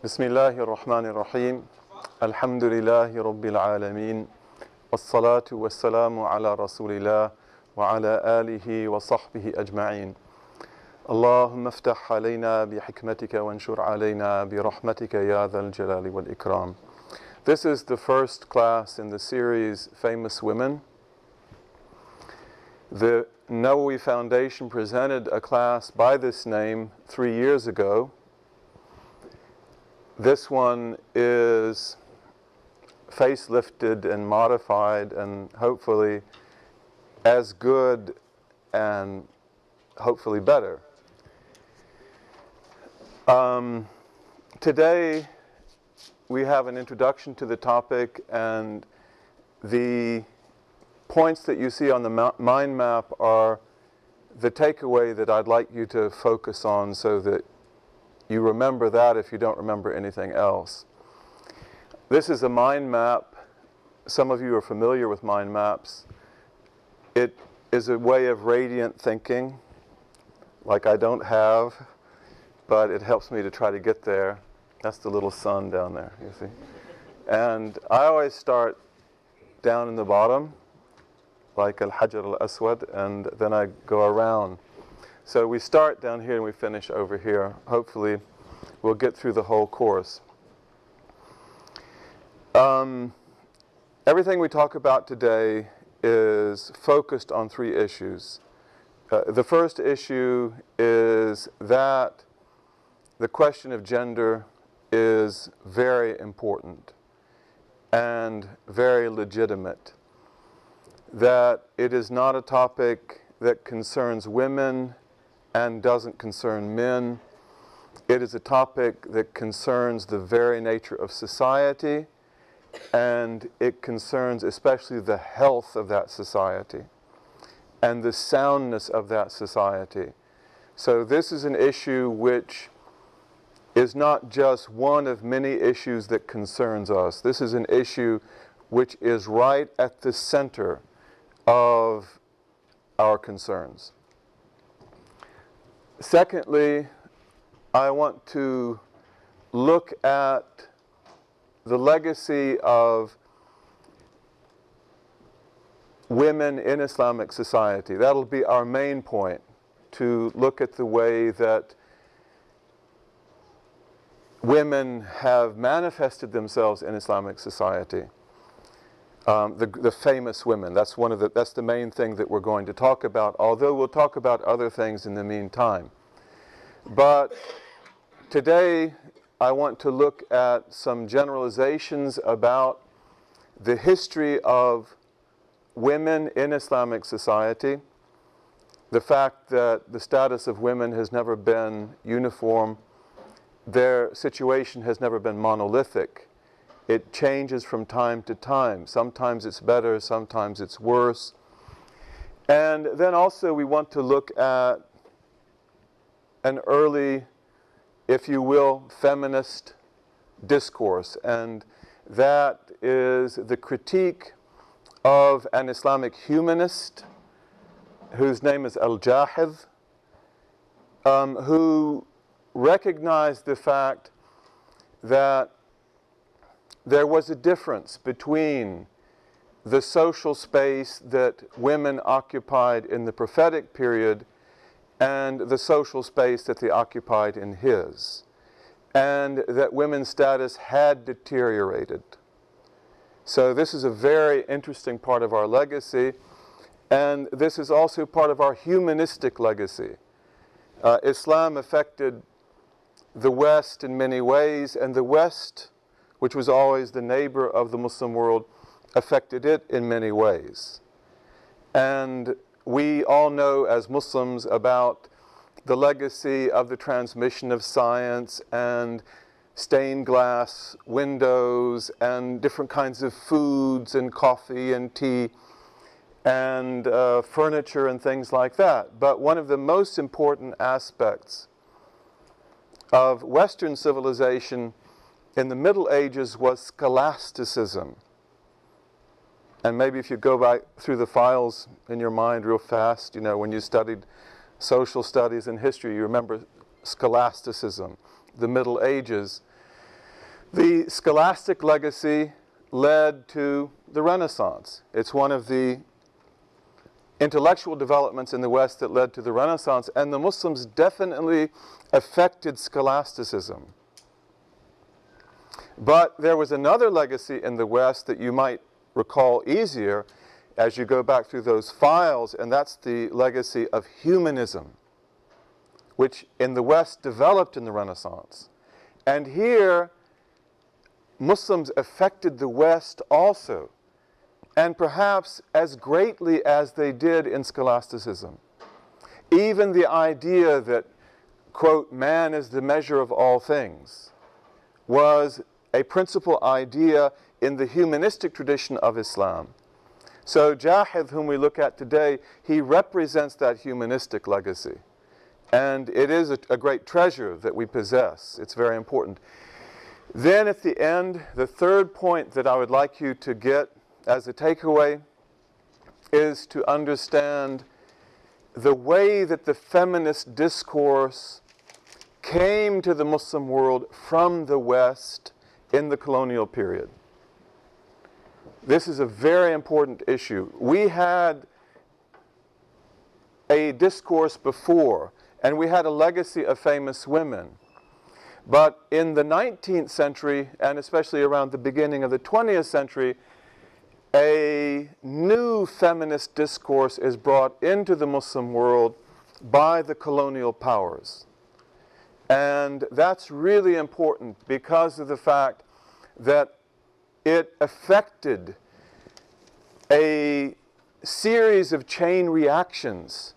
بسم الله الرحمن الرحيم الحمد لله رب العالمين والصلاة والسلام على رسول الله وعلى آله وصحبه أجمعين اللهم افتح علينا بحكمتك وانشر علينا برحمتك يا ذا الجلال والإكرام. This is the first class in the series Famous Women. The Nawawi Foundation presented a class by this name 3 years ago. This one is facelifted and modified and hopefully as good and hopefully better. Today we have an introduction to the topic, and the points that you see on the mind map are the takeaway that I'd like you to focus on so that you remember that if you don't remember anything else. This is a mind map. Some of you are familiar with mind maps. It is a way of radiant thinking, like I don't have, but it helps me to try to get there. That's the little sun down there, you see. And I always start down in the bottom, like Al-Hajar al-Aswad, and then I go around. So we start down here and we finish over here. Hopefully we'll get through the whole course. Everything we talk about today is focused on 3 issues. The first issue is that the question of gender is very important and very legitimate. That it is not a topic that concerns women and doesn't concern men. It is a topic that concerns the very nature of society, and it concerns especially the health of that society and the soundness of that society. So this is an issue which is not just one of many issues that concerns us. This is an issue which is right at the center of our concerns. Secondly, I want to look at the legacy of women in Islamic society. That'll be our main point, to look at the way that women have manifested themselves in Islamic society. The famous women, that's the main thing that we're going to talk about, although we'll talk about other things in the meantime. But today I want to look at some generalizations about the history of women in Islamic society, the fact that the status of women has never been uniform, their situation has never been monolithic. It changes from time to time. Sometimes it's better, sometimes it's worse. And then also we want to look at an early, if you will, feminist discourse. And that is the critique of an Islamic humanist whose name is Al-Jahid, who recognized the fact that there was a difference between the social space that women occupied in the prophetic period and the social space that they occupied in his, and that women's status had deteriorated. So this is a very interesting part of our legacy, and this is also part of our humanistic legacy. Islam affected the West in many ways, and the West, which was always the neighbor of the Muslim world, affected it in many ways. And we all know as Muslims about the legacy of the transmission of science and stained glass windows and different kinds of foods and coffee and tea and furniture and things like that. But one of the most important aspects of Western civilization in the Middle Ages was scholasticism. And maybe if you go back through the files in your mind real fast, you know, when you studied social studies and history, you remember scholasticism, the Middle Ages. The scholastic legacy led to the Renaissance. It's one of the intellectual developments in the West that led to the Renaissance, and the Muslims definitely affected scholasticism. But there was another legacy in the West that you might recall easier as you go back through those files, and that's the legacy of humanism, which in the West developed in the Renaissance. And here, Muslims affected the West also, and perhaps as greatly as they did in scholasticism. Even the idea that, quote, man is the measure of all things, was a principal idea in the humanistic tradition of Islam. So Jahid, whom we look at today, he represents that humanistic legacy. And it is a great treasure that we possess. It's very important. Then at the end, the third point that I would like you to get as a takeaway is to understand the way that the feminist discourse came to the Muslim world from the West in the colonial period. This is a very important issue. We had a discourse before, and we had a legacy of famous women. But in the 19th century, and especially around the beginning of the 20th century, a new feminist discourse is brought into the Muslim world by the colonial powers. And that's really important because of the fact that it affected a series of chain reactions,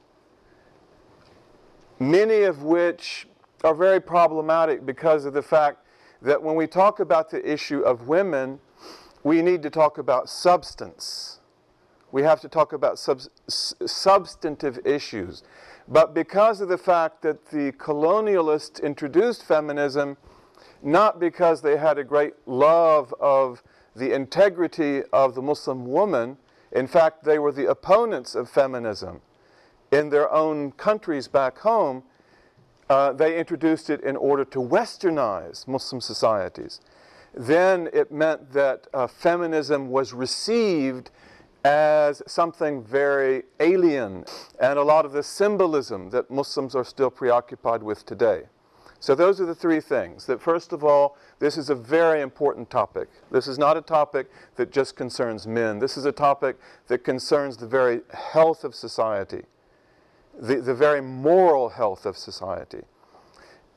many of which are very problematic because of the fact that when we talk about the issue of women, we need to talk about substance. We have to talk about substantive issues. But because of the fact that the colonialists introduced feminism, not because they had a great love of the integrity of the Muslim woman, in fact, they were the opponents of feminism in their own countries back home, they introduced it in order to westernize Muslim societies. Then it meant that feminism was received as something very alien, and a lot of the symbolism that Muslims are still preoccupied with today. So those are the three things. That first of all, this is a very important topic. This is not a topic that just concerns men. This is a topic that concerns the very health of society, the very moral health of society.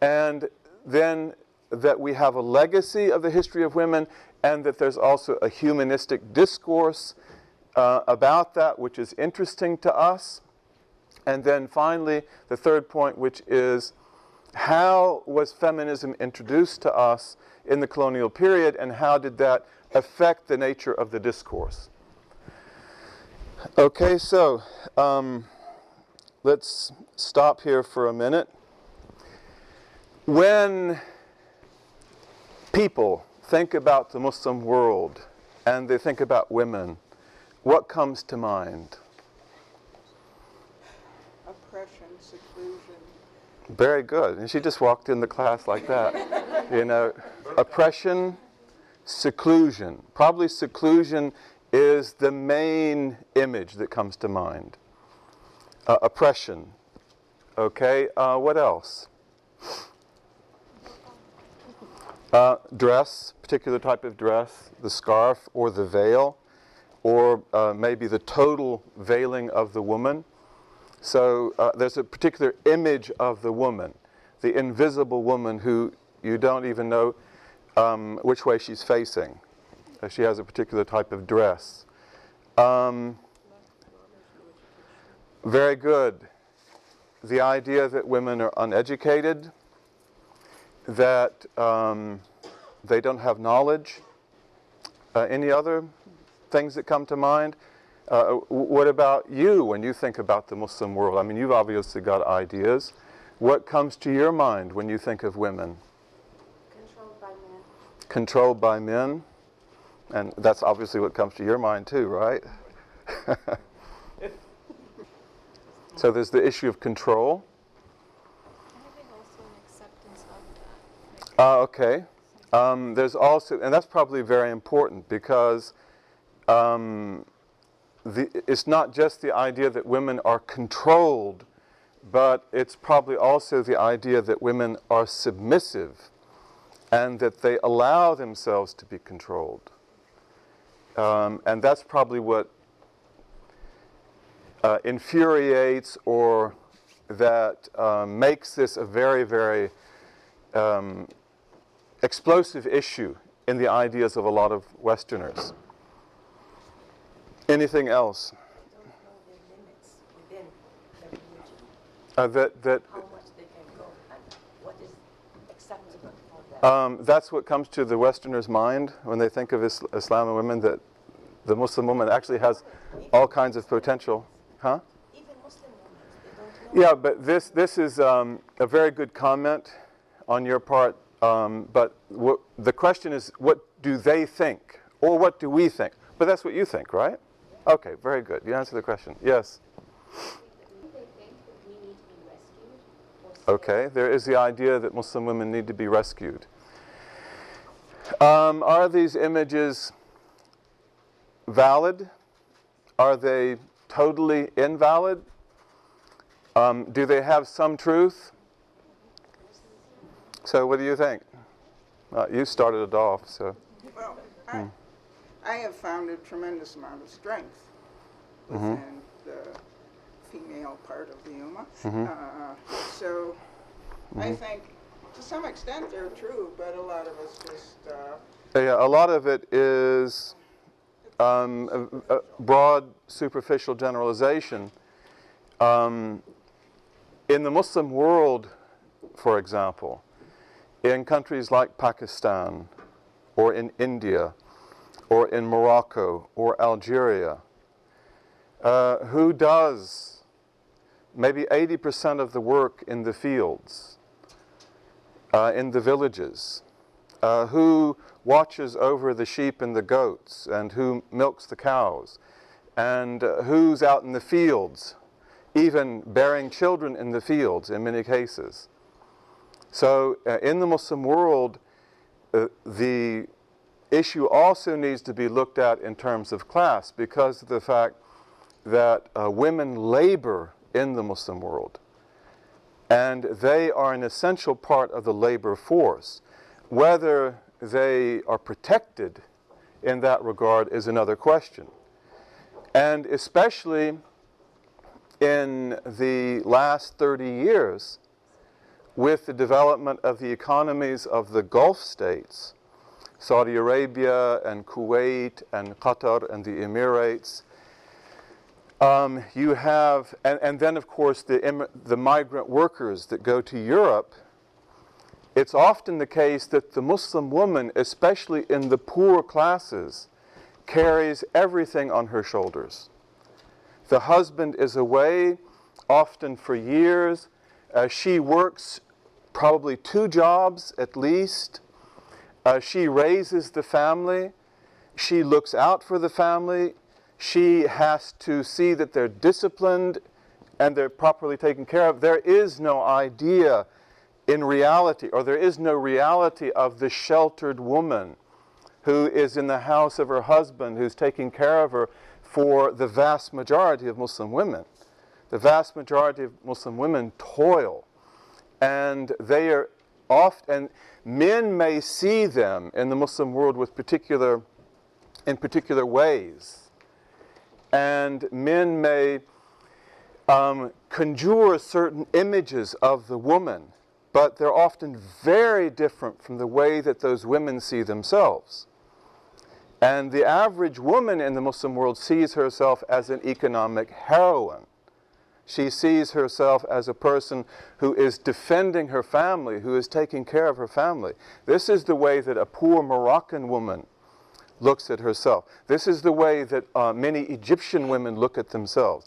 And then that we have a legacy of the history of women, and that there's also a humanistic discourse about that, which is interesting to us. And then finally, the third point, which is how was feminism introduced to us in the colonial period, and how did that affect the nature of the discourse? Okay, so let's stop here for a minute. When people think about the Muslim world and they think about women, what comes to mind? Oppression, seclusion. Very good. And she just walked in the class like that. You know, oppression, seclusion. Probably seclusion is the main image that comes to mind. Oppression. Okay, what else? Dress, particular type of dress, the scarf or the veil, or maybe the total veiling of the woman. So there's a particular image of the woman, the invisible woman who you don't even know which way she's facing. She has a particular type of dress. Very good. The idea that women are uneducated, that they don't have knowledge. Any other things that come to mind? What about you when you think about the Muslim world? I mean, you've obviously got ideas. What comes to your mind when you think of women? Controlled by men. Controlled by men? And that's obviously what comes to your mind too, right? So there's the issue of control. I think also an acceptance of that. Okay. There's also, and that's probably very important because it's not just the idea that women are controlled, but it's probably also the idea that women are submissive and that they allow themselves to be controlled. And that's probably what infuriates or that makes this a very, very explosive issue in the ideas of a lot of Westerners. Anything else? I don't know the limits within the religion, how much they can go and what is acceptable for them. That's what comes to the Westerners' mind when they think of Islam and women, that the Muslim woman actually has all kinds of potential. Huh? Even Muslim women, they don't know. Yeah, but this is a very good comment on your part. But the question is, what do they think? Or what do we think? But that's what you think, right? Okay, very good. You answer the question. Yes? Do they think that we need to be rescued? Okay, there is the idea that Muslim women need to be rescued. Are these images valid? Are they totally invalid? Do they have some truth? So what do you think? You started it off, so. Well, I have found a tremendous amount of strength within the female part of the Ummah. So I think to some extent they're true, but a lot of us just... Yeah, a lot of it is a broad, superficial generalization. In the Muslim world, for example, in countries like Pakistan, or in India, or in Morocco, or Algeria, who does maybe 80% of the work in the fields, in the villages, who watches over the sheep and the goats, and who milks the cows, and who's out in the fields, even bearing children in the fields in many cases. So in the Muslim world, the issue also needs to be looked at in terms of class because of the fact that women labor in the Muslim world. And they are an essential part of the labor force. Whether they are protected in that regard is another question. And especially in the last 30 years, with the development of the economies of the Gulf states, Saudi Arabia and Kuwait and Qatar and the Emirates, you have, and then of course the migrant workers that go to Europe. It's often the case that the Muslim woman, especially in the poor classes, carries everything on her shoulders. The husband is away, often for years. She works probably 2 jobs at least. She raises the family. She looks out for the family. She has to see that they're disciplined and they're properly taken care of. There is no idea in reality, or there is no reality of the sheltered woman who is in the house of her husband, who's taking care of her, for the vast majority of Muslim women. The vast majority of Muslim women toil, and they are and men may see them in the Muslim world with in particular ways, and men may conjure certain images of the woman, but they're often very different from the way that those women see themselves. And the average woman in the Muslim world sees herself as an economic heroine. She sees herself as a person who is defending her family, who is taking care of her family. This is the way that a poor Moroccan woman looks at herself. This is the way that many Egyptian women look at themselves.